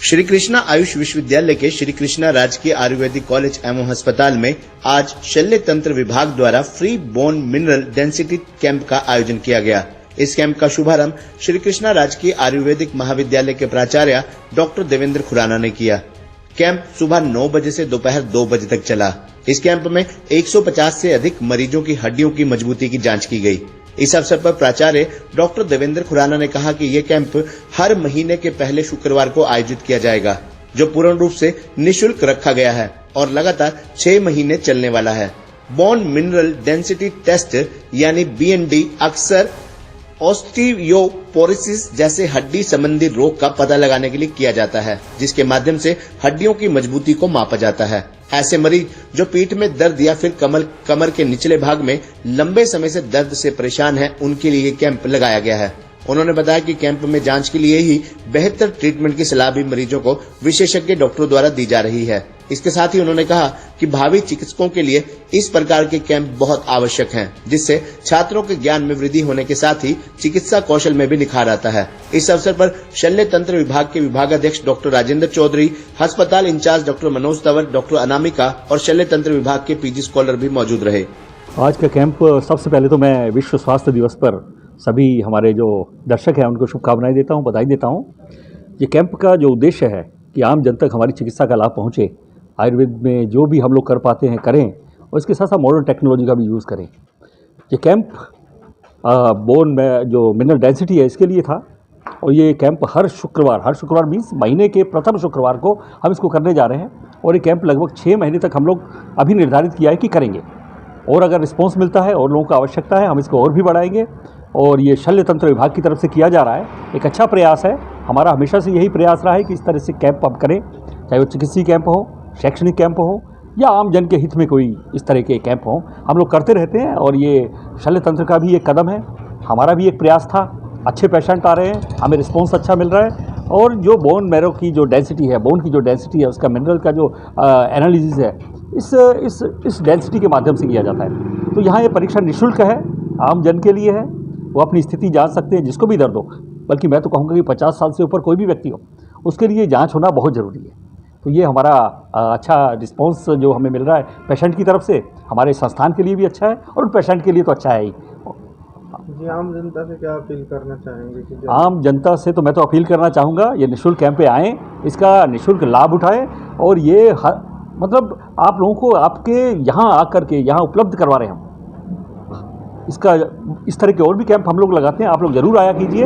श्री कृष्णा आयुष विश्वविद्यालय के श्री कृष्णा राजकीय आयुर्वेदिक कॉलेज एवं अस्पताल में आज शल्य तंत्र विभाग द्वारा free bone mineral density camp का आयोजन किया गया। इस कैंप का शुभारंभ श्री कृष्णा राजकीय आयुर्वेदिक महाविद्यालय के प्राचार्य डॉक्टर देवेंद्र खुराना ने किया। कैंप सुबह 9 बजे से दोपहर 2 बजे तक चला। इस कैंप में 150 से अधिक मरीजों की हड्डियों की मजबूती की जांच की गई। इस अवसर पर प्राचार्य डॉक्टर देवेंद्र खुराना ने कहा कि ये कैंप हर महीने के पहले शुक्रवार को आयोजित किया जाएगा, जो पूर्ण रूप से निःशुल्क रखा गया है और लगातार 6 महीने चलने वाला है। बोन मिनरल डेंसिटी टेस्ट यानी BMD अक्सर ऑस्टियोपोरोसिस जैसे हड्डी संबंधी रोग का पता लगाने के लिए किया जाता है, जिसके माध्यम से हड्डियों की मजबूती को मापा जाता है। ऐसे मरीज जो पीठ में दर्द या फिर कमर के निचले भाग में लंबे समय से दर्द से परेशान हैं, उनके लिए कैंप लगाया गया है। उन्होंने बताया कि कैंप में जांच के लिए ही बेहतर ट्रीटमेंट की सलाह भी मरीजों को विशेषज्ञ डॉक्टरों द्वारा दी जा रही है। इसके साथ ही उन्होंने कहा कि भावी चिकित्सकों के लिए इस प्रकार के कैंप बहुत आवश्यक हैं, जिससे छात्रों के ज्ञान में वृद्धि होने के साथ ही चिकित्सा कौशल में भी निखार आता है। इस अवसर पर शल्य तंत्र विभाग के विभागाध्यक्ष डॉक्टर राजेंद्र चौधरी, अस्पताल in charge doctor Manoj Tanwar, doctor Anamika और शल्य तंत्र विभाग के PG स्कॉलर भी मौजूद रहे। आज का कैंप, सबसे पहले तो मैं विश्व स्वास्थ्य दिवस पर सभी हमारे जो दर्शक हैं उनको शुभकामनाएं देता हूं, बधाई देता हूं। ये कैंप का जो उद्देश्य है कि आम जन तक हमारी चिकित्सा का लाभ पहुंचे, आयुर्वेद में जो भी हम लोग कर पाते हैं करें और इसके साथ साथ मॉडर्न टेक्नोलॉजी का भी यूज़ करें। ये कैंप बोन में जो मिनरल डेंसिटी है इसके लिए था और ये कैंप हर शुक्रवार मीन्स महीने के प्रथम शुक्रवार को हम इसको करने जा रहे हैं और ये कैंप लगभग 6 महीने तक हम लोग अभी निर्धारित किया है कि करेंगे और अगर रिस्पॉन्स मिलता है और लोगों को आवश्यकता है हम इसको और भी बढ़ाएंगे। और ये शल्य तंत्र विभाग की तरफ से किया जा रहा है, एक अच्छा प्रयास है। हमारा हमेशा से यही प्रयास रहा है कि इस तरह से कैंप हम करें, चाहे वो चिकित्सीय कैंप हो, शैक्षणिक कैंप हो या आम जन के हित में कोई इस तरह के कैंप हो, हम लोग करते रहते हैं। और ये शल्य तंत्र का भी एक कदम है, हमारा भी एक प्रयास था। अच्छे पेशेंट आ रहे हैं, हमें रिस्पॉन्स अच्छा मिल रहा है और जो बोन मैरो की जो डेंसिटी है, बोन की जो डेंसिटी है, उसका मिनरल का जो एनालिसिस है इस डेंसिटी के माध्यम से किया जाता है। तो यहाँ ये परीक्षण निःशुल्क है, आम जन के लिए है, वो अपनी स्थिति जांच सकते हैं जिसको भी दर्द हो। बल्कि मैं तो कहूँगा कि 50 साल से ऊपर कोई भी व्यक्ति हो उसके लिए जांच होना बहुत ज़रूरी है। तो ये हमारा अच्छा रिस्पांस जो हमें मिल रहा है पेशेंट की तरफ से, हमारे संस्थान के लिए भी अच्छा है और पेशेंट के लिए तो अच्छा है ही। जी, आम जनता से क्या अपील करना चाहेंगे? आम जनता से तो मैं तो अपील करना चाहूँगा ये निःशुल्क कैंप पे आएँ, इसका निःशुल्क लाभ उठाएँ और ये मतलब आप लोगों को आपके यहाँ आकर के यहाँ उपलब्ध करवा रहे हैं हम। इसका इस तरह के और भी कैंप हम लोग लगाते हैं, आप लोग ज़रूर आया कीजिए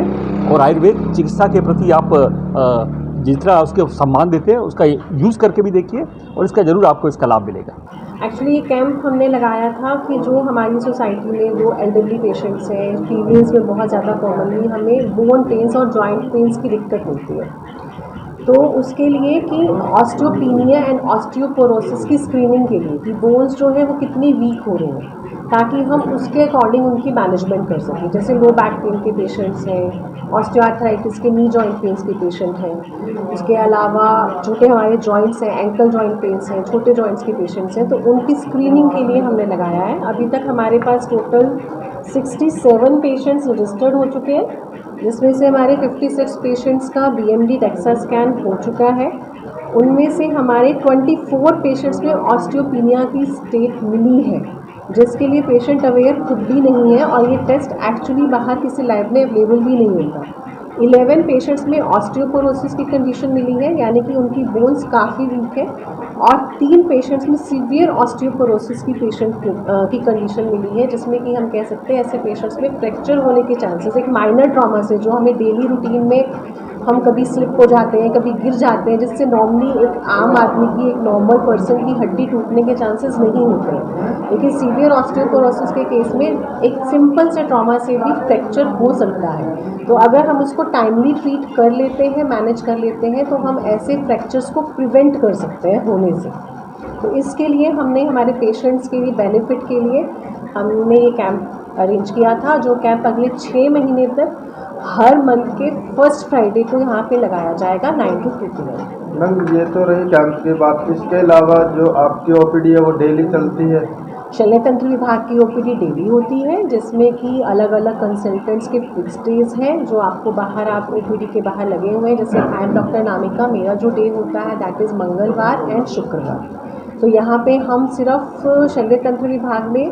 और आयुर्वेद चिकित्सा के प्रति आप जितना उसके सम्मान देते हैं उसका यूज़ करके भी देखिए और इसका ज़रूर आपको इसका लाभ मिलेगा। एक्चुअली ये कैंप हमने लगाया था कि जो हमारी सोसाइटी में जो एल्डरली पेशेंट्स हैं, फीमेल्स में बहुत ज़्यादा कॉमनली हमें बोन पेन्स और जॉइंट पेन्स की दिक्कत होती है, तो उसके लिए कि ऑस्टियोपीनिया एंड ऑस्टियोपोरोसिस की स्क्रीनिंग के लिए कि बोन्स जो है वो कितनी वीक हो रही हैं, ताकि हम उसके अकॉर्डिंग उनकी मैनेजमेंट कर सकें। जैसे लो बैक पेन के पेशेंट्स हैं, ऑस्टियोआर्थराइटिस के नी जॉइंट पेन्स के पेशेंट हैं, उसके अलावा छोटे हमारे जॉइंट्स हैं, एंकल जॉइंट पेन्स हैं, छोटे जॉइंट्स के पेशेंट्स हैं, तो उनकी स्क्रीनिंग के लिए हमने लगाया है। अभी तक हमारे पास टोटल 67 पेशेंट्स रजिस्टर्ड हो चुके हैं, जिसमें से हमारे 56 पेशेंट्स का BMD DEXA स्कैन हो चुका है। उनमें से हमारे 24 पेशेंट्स में ऑस्टियोपीनिया की स्टेट मिली है, जिसके लिए पेशेंट अवेयर खुद भी नहीं है और ये टेस्ट एक्चुअली बाहर किसी लैब में अवेलेबल भी नहीं होता। 11 पेशेंट्स में ऑस्टियोपोरोसिस की कंडीशन मिली है, यानी कि उनकी बोन्स काफ़ी वीक है, और 3 पेशेंट्स में सीवियर ऑस्टियोपोरोसिस की की कंडीशन मिली है, जिसमें कि हम कह सकते हैं ऐसे पेशेंट्स में फ्रैक्चर होने के चांसेस, एक माइनर ट्रॉमा से जो हमें डेली रूटीन में हम कभी स्लिप हो जाते हैं, कभी गिर जाते हैं, जिससे नॉर्मली एक आम आदमी की, एक नॉर्मल पर्सन की हड्डी टूटने के चांसेस नहीं होते हैं, लेकिन सीवियर ऑस्टियोपोरोसिस के केस में एक सिंपल से ट्रॉमा से भी फ्रैक्चर हो सकता है। तो अगर हम उसको टाइमली ट्रीट कर लेते हैं, मैनेज कर लेते हैं, तो हम ऐसे फ्रैक्चर्स को प्रिवेंट कर सकते हैं होने से। तो इसके लिए हमने हमारे पेशेंट्स के लिए बेनिफिट के लिए हमने ये कैंप अरेंज किया था, जो कैंप अगले 6 महीने तक हर मंथ के फर्स्ट फ्राइडे को यहाँ पे लगाया जाएगा 9 to 2 PM। मैम, ये तो रही कैंप की बात, इसके अलावा जो आपकी OPD है वो डेली चलती है? शल्य तंत्र विभाग की ओपीडी डेली होती है, जिसमें कि अलग अलग कंसल्टेंट्स के फिक्स डेज हैं जो आपको बाहर, आप ओपीडी के बाहर लगे हुए हैं। जैसे आई एम डॉक्टर नामिका, मेरा जो डे होता है दैट इज़ मंगलवार एंड शुक्रवार। तो यहाँ पे हम सिर्फ शल्य तंत्र विभाग में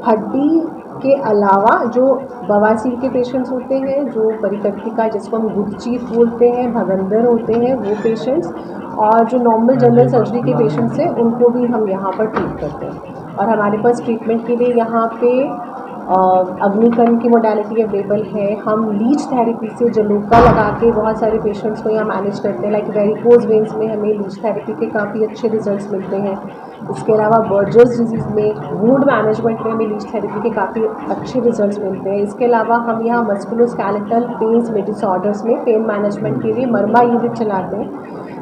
हड्डी के अलावा जो बवासीर के पेशेंट्स होते हैं, जो परिकर्तिका जिसको हम गुदचीत बोलते हैं, भगंदर होते हैं, वो पेशेंट्स, और जो नॉर्मल जनरल सर्जरी के पेशेंट्स हैं उनको भी हम यहाँ पर ट्रीट करते हैं। और हमारे पास ट्रीटमेंट के लिए यहाँ पे अग्निकरण की मोडालिटी अवेलेबल है। हम लीच थेरेपी से जलोका लगा के बहुत सारे पेशेंट्स को यहाँ मैनेज करते हैं। लाइक वेरिकोज वेन्स में हमें लीच थेरेपी के काफ़ी अच्छे रिजल्ट्स मिलते हैं। इसके अलावा बर्जर्स डिजीज़ में, वुंड मैनेजमेंट में हमें लीच थेरेपी के काफ़ी अच्छे रिजल्ट्स मिलते हैं। इसके अलावा हम यहाँ मस्कुलोस्केलेटल पेन्स में डिसऑर्डर्स में पेन मैनेजमेंट के लिए मरमा यूनिट चलाते हैं,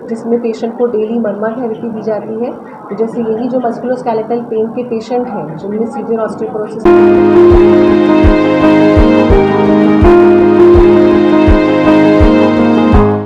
जिसमें पेशेंट को डेली मरमा थेरेपी दी जाती है। तो जैसे यही जो मस्कुलोस्केलेटल पेन के पेशेंट हैं जिनमें सीवियर ऑस्टियोपोरोसिस